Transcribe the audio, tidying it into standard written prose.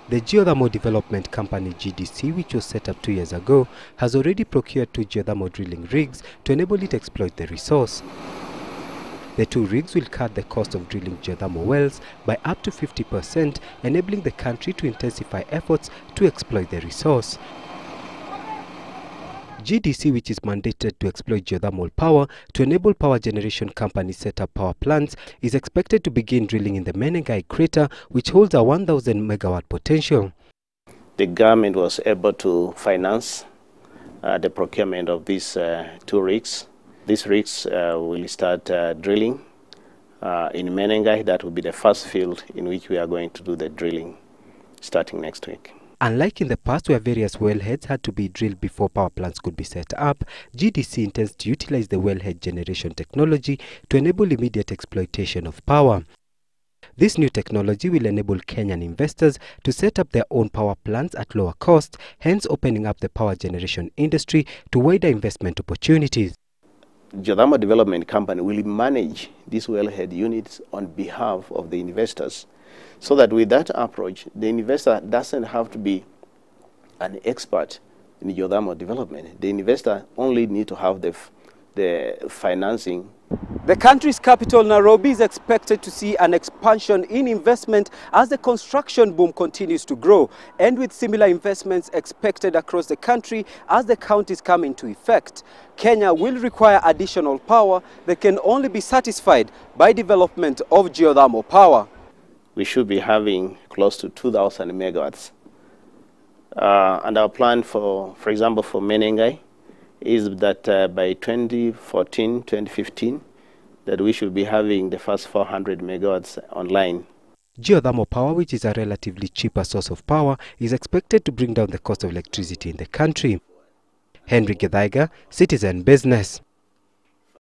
The geothermal development company GDC, which was set up 2 years ago, has already procured 2 geothermal drilling rigs to enable it to exploit the resource. The 2 rigs will cut the cost of drilling geothermal wells by up to 50%, enabling the country to intensify efforts to exploit the resource. GDC, which is mandated to exploit geothermal power to enable power generation companies set up power plants, is expected to begin drilling in the Menengai crater, which holds a 1,000 megawatt potential. The government was able to finance the procurement of these 2 rigs. These rigs will start drilling in Menengai. That will be the first field in which we are going to do the drilling starting next week. Unlike in the past where various wellheads had to be drilled before power plants could be set up, GDC intends to utilize the wellhead generation technology to enable immediate exploitation of power. This new technology will enable Kenyan investors to set up their own power plants at lower cost, hence opening up the power generation industry to wider investment opportunities. Geothermal Development Company will manage these wellhead units on behalf of the investors, so that with that approach, the investor doesn't have to be an expert in geothermal development. The investor only needs to have the financing. The country's capital, Nairobi, is expected to see an expansion in investment as the construction boom continues to grow, and with similar investments expected across the country as the counties come into effect. Kenya will require additional power that can only be satisfied by development of geothermal power. We should be having close to 2,000 megawatts. And our plan for example, for Menengai is that by 2014, 2015, that we should be having the first 400 megawatts online. Geothermal power, which is a relatively cheaper source of power, is expected to bring down the cost of electricity in the country. Henry Gedaiga, Citizen Business.